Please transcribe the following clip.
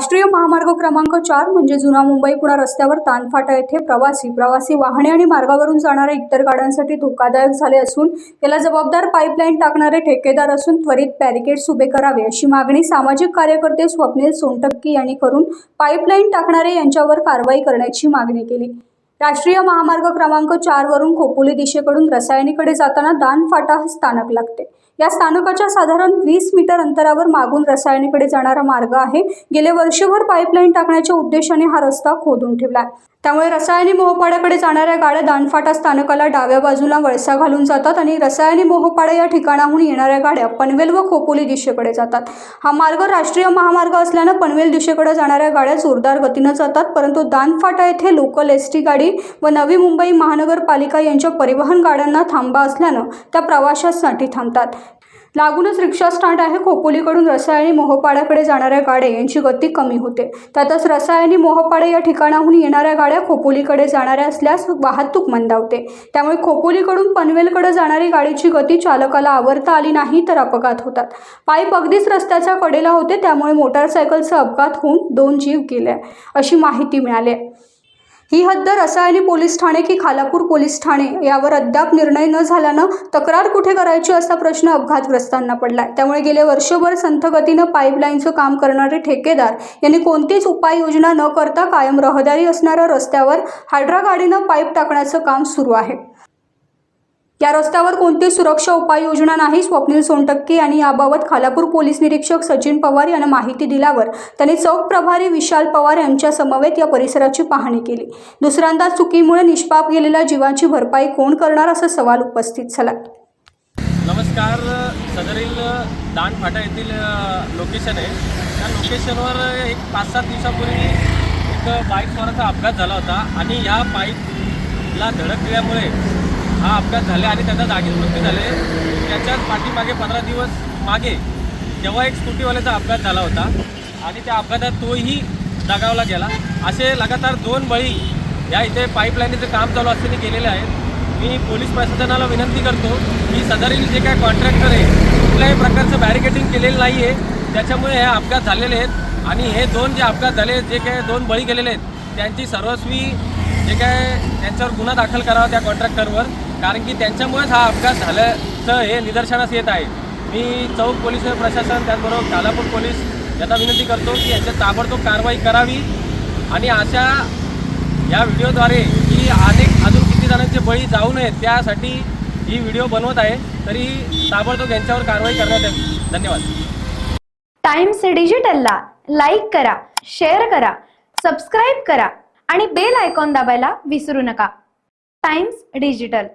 राष्ट्रीय महामार्ग क्रमांक 4 म्हणजे जुना मुंबई पुणे रस्त्यावर तानफाटा येथे प्रवासी वाहने आणि मार्गावरून जाणाऱ्या इतर गाड्यांसाठी धोकादायक झाले असून याला जबाबदार पाईपलाईन टाकणारे ठेकेदार असून त्वरित बॅरिकेड्स उभे करावे अशी मागणी सामाजिक कार्यकर्ते स्वप्नील सोनटक्के यांनी करून पाईपलाईन टाकणारे यांच्यावर कारवाई करण्याची मागणी केली। राष्ट्रीय महामार्ग क्रमांक 4 वरून खोपोली दिशेकडून रसायनीकडे जाताना दानफाटा हे स्थानक लागते। या स्थानकाच्या साधारण 20 मीटर अंतरावर मागून रसायनीकडे जाणारा मार्ग आहे। गेले वर्षभर पाईपलाईन टाकण्याच्या उद्देशाने हा रस्ता खोदून ठेवला, त्यामुळे रसायनी मोहपाड्याकडे जाणाऱ्या गाड्या दानफाटा स्थानकाला डाव्या बाजूला वळसा घालून जातात आणि रसायनी मोहपाडा या ठिकाणाहून येणाऱ्या गाड्या पनवेल व खोपोली दिशेकडे जातात। हा मार्ग राष्ट्रीय महामार्ग असल्याने पनवेल दिशेकडे जाणाऱ्या गाड्या जोरदार गतीने जातात, परंतु दानफाटा येथे लोकल एसटी गाडी व नवी मुंबई महानगरपालिका यांच्या परिवहन गाड्यांना थांबा असल्याने त्या प्रवाशांसाठी थांबतात। लागूनच रिक्षा स्टँड आहे। खोपोलीकडून रसायनी मोहपाड्याकडे जाणाऱ्या गाड्या यांची गती कमी होते, त्यातच रसायनी मोहपाडा या ठिकाणाहून येणाऱ्या गाड्या खोपोलीकडे जाणाऱ्या असल्यास वाहतूक मंदावते, त्यामुळे खोपोलीकडून पनवेलकडे जाणारी गाडीची गती चालकाला आवरता आली नाही तर अपघात होतात। पाईप अगदीच रस्त्याच्या कडेला होते, त्यामुळे मोटारसायकलचा अपघात होऊन 2 जीव गेले अशी माहिती मिळाली। ही हद्द रसायनी पोलीस ठाणे की खालापूर पोलीस ठाणे यावर अद्याप निर्णय न झाल्याने तक्रार कुठे करायची असा प्रश्न अपघातग्रस्तांना पडलाय। त्यामुळे गेले वर्षभर संथ गतीने पाईपलाईनचं काम करणारे ठेकेदार यांनी कोणतीच उपाययोजना न करता कायम रहदारी असणाऱ्या रस्त्यावर हायड्रा गाडीने पाईप टाकण्याचं काम सुरू आहे। या रस्त्यावर कोणतीच सुरक्षा उपाययोजना नाही। स्वप्नील सोनटक्के यांनी याबाबत खालापूर पोलीस निरीक्षक सचिन पवार यांना माहिती दिल्यावर त्यांनी चौक प्रभारी विशाल पवार यांच्या समवेत या परिसराची पाहणी केली। दुसऱ्यांदा चुकीमुळे निष्पाप गेलेल्या जीवांची भरपाई कोण करणार असा सवाल उपस्थित झाला। नमस्कार, सदरील दानफाटा येथील लोकेशन आहे। त्या लोकेशनवर एक 5-7 दिवसापूर्वी एक बाईक स्वाराचा अपघात झाला होता आणि या बाईकला धडक दिल्यामुळे हा अपघात झाले आणि त्याचा जागीच मृत्यू झाले। त्याच्याच पाठीमागे 15 दिवस मागे तेव्हा एक स्कूटीवाल्याचा अपघात झाला होता आणि त्या अपघातात तोही दगावला गेला। असे लगातार 2 बळी या इथे पाईपलाईनचं काम चालू असताना गेलेले आहेत। मी पोलीस प्रशासनाला विनंती करतो की सदरील जे काय कॉन्ट्रॅक्टर आहे कुठल्याही प्रकारचं बॅरिकेडिंग केलेलं नाही आहे, त्याच्यामुळे हे अपघात झालेले आहेत। आणि हे 2 जे अपघात झाले, जे काय 2 बळी गेलेले आहेत, त्यांची सर्वस्वी जे काय त्यांच्यावर गुन्हा दाखल करावा त्या कॉन्ट्रॅक्टरवर, कारण की त्यांच्यामुळेच हा अपघात झाल्याचं हे निदर्शनास येत आहे। मी चौक पोलीस प्रशासन त्याचबरोबर खालापूर पोलीस यांना विनंती करतो की यांच्यात ताबडतोब कारवाई करावी आणि अशा या व्हिडिओद्वारे की अजून किती जणांचे बळी जाऊ नयेत त्यासाठी ही व्हिडिओ बनवत आहे, तरी ताबडतोब यांच्यावर कारवाई करण्यात यावी। धन्यवाद। टाइम्स डिजिटलला लाईक करा, शेअर करा, सबस्क्राईब करा आणि बेल आयकॉन दाबायला विसरू नका। Times digital.